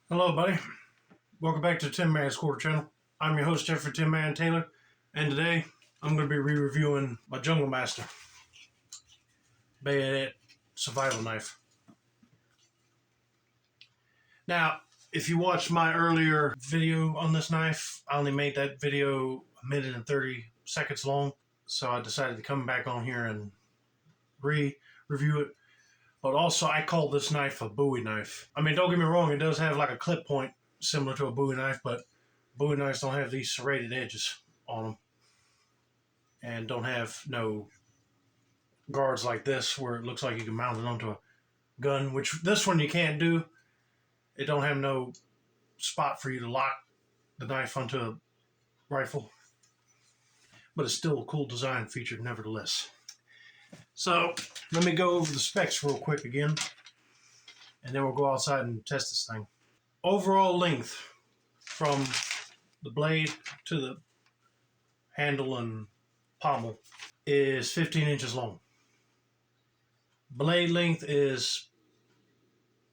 Hello, buddy. Welcome back to Tin Man's Quarter Channel. I'm your host, Jeffrey Tin Man Taylor, and today I'm going to be re-reviewing my Jungle Master Bayonet survival knife. Now, if you watched my earlier video on this knife, I only made that video a minute and 30 seconds long, so I decided to come back on here and re-review it. But also, I call this knife a Bowie knife. I mean, don't get me wrong, it does have like a clip point similar to a Bowie knife, but Bowie knives don't have these serrated edges on them. And don't have no guards like this where it looks like you can mount it onto a gun, which this one you can't do. It don't have no spot for you to lock the knife onto a rifle. But it's still a cool design feature nevertheless. So, let me go over the specs real quick again, and then we'll go outside and test this thing. Overall length from the blade to the handle and pommel is 15 inches long. Blade length is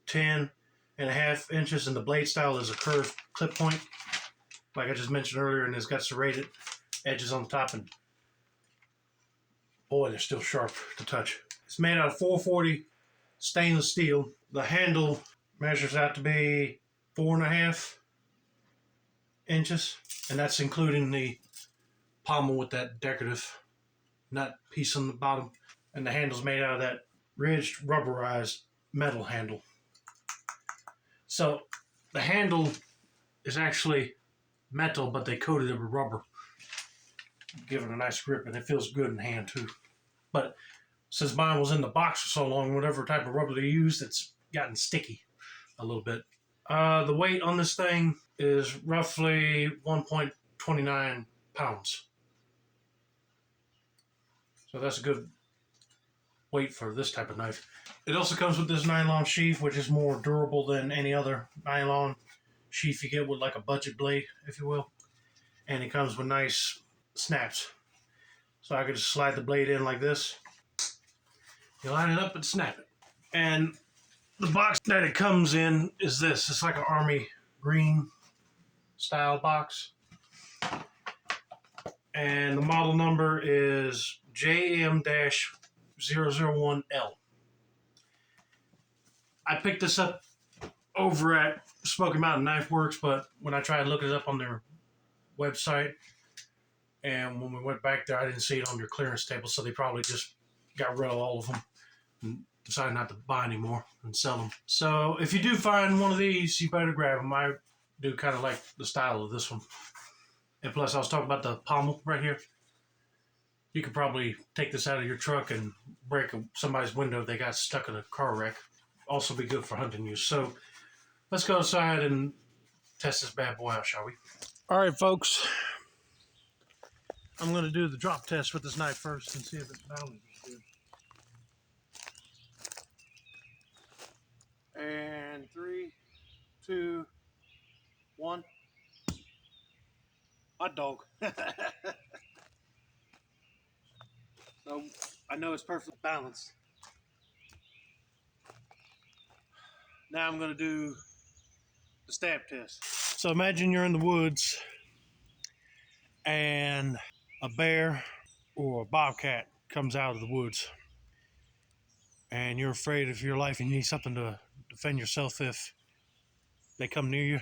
10.5 inches, and the blade style is a curved clip point, like I just mentioned earlier, and it's got serrated edges on the top, and boy, they're still sharp to touch. It's made out of 440 stainless steel. The handle measures out to be 4.5 inches, and that's including the pommel with that decorative nut piece on the bottom. And the handle's made out of that ridged rubberized metal handle. So the handle is actually metal, but they coated it with rubber, give it a nice grip, and it feels good in hand too. But since mine was in the box for so long, whatever type of rubber they used, it's gotten sticky a little bit. The weight on this thing is roughly 1.29 pounds. So that's a good weight for this type of knife. It also comes with this nylon sheath, which is more durable than any other nylon sheath you get with like a budget blade, if you will. And it comes with nice snaps. So I could just slide the blade in like this. You line it up and snap it. And the box that it comes in is this. It's like an army green style box. And the model number is JM-001L. I picked this up over at Smoky Mountain Knife Works, but when I tried to look it up on their website, and when we went back there, I didn't see it on their clearance table, so they probably just got rid of all of them and decided not to buy anymore and sell them. So if you do find one of these, you better grab them. I do kind of like the style of this one. And plus, I was talking about the pommel right here. You could probably take this out of your truck and break somebody's window if they got stuck in a car wreck. Also be good for hunting use. So let's go outside and test this bad boy out, shall we? All right, folks. I'm going to do the drop test with this knife first and see if it's balanced good. And 3, 2, 1. Hot dog. So I know it's perfectly balanced. Now I'm going to do the stab test. So imagine you're in the woods and a bear or a bobcat comes out of the woods, and you're afraid of your life and you need something to defend yourself if they come near you.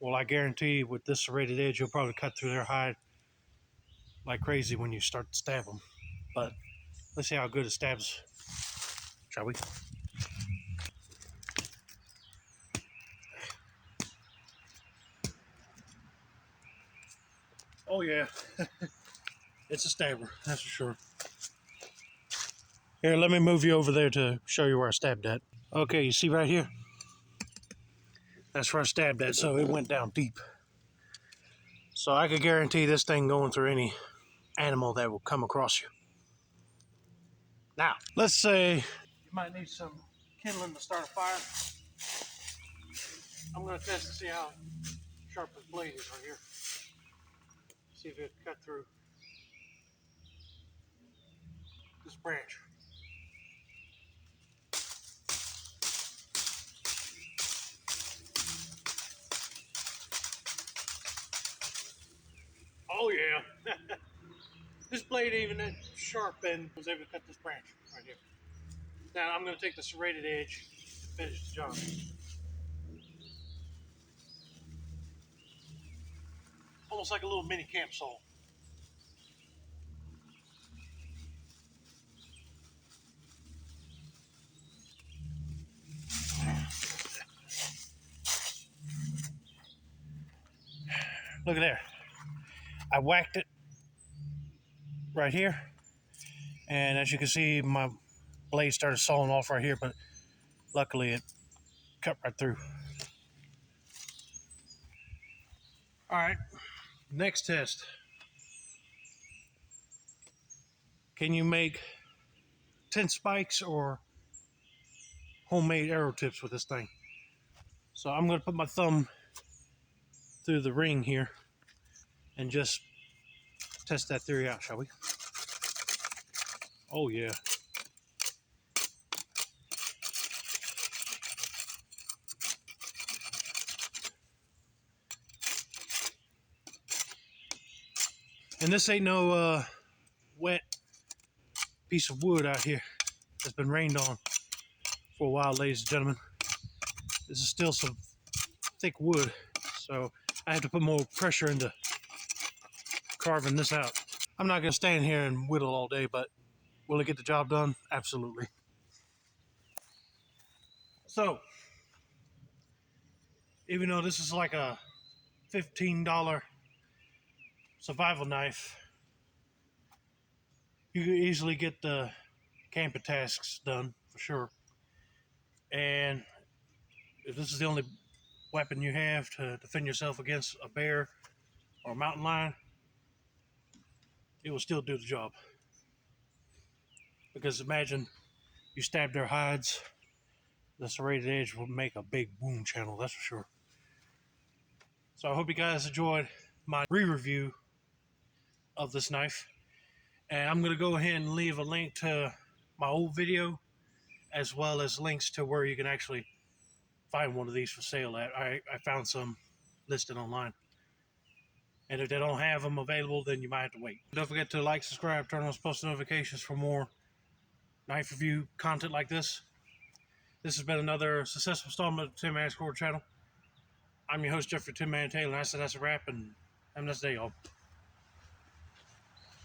Well, I guarantee with this serrated edge, you'll probably cut through their hide like crazy when you start to stab them. But let's see how good it stabs, shall we? Oh yeah, it's a stabber, that's for sure. Here, let me move you over there to show you where I stabbed at. Okay, you see right here? That's where I stabbed at, so it went down deep. So I could guarantee this thing going through any animal that will come across you. Now, let's say you might need some kindling to start a fire. I'm going to test to see how sharp this blade is right here. See if it cut through this branch. go. This blade, even at sharp end, was able to cut this branch right here. Now I'm going to take the serrated edge to finish the job. Almost like a little mini camp saw. Look at there. I whacked it right here, and as you can see, my blade started sawing off right here, but luckily it cut right through. All right, next test. Can you make 10 spikes or homemade arrow tips with this thing? So I'm going to put my thumb through the ring here and just test that theory out, shall we? Oh yeah. And this ain't no wet piece of wood out here that's been rained on for a while, ladies and gentlemen. This is still some thick wood, so I have to put more pressure into carving this out. I'm not going to stand here and whittle all day, but will it get the job done? Absolutely. So, even though this is like a $15 survival knife, you can easily get the camping tasks done for sure. And if this is the only weapon you have to defend yourself against a bear or a mountain lion, it will still do the job. Because imagine you stab their hides, the serrated edge will make a big wound channel, that's for sure. So I hope you guys enjoyed my re-review of this knife. And I'm going to go ahead and leave a link to my old video, as well as links to where you can actually find one of these for sale at. I found some listed online. And if they don't have them available, then you might have to wait. Don't forget to like, subscribe, turn on post notifications for more knife review content like this. This has been another successful installment of the Tin Man Score channel. I'm your host, Jeffrey Tin Man Taylor, and I said that's a wrap, and have a nice day, y'all.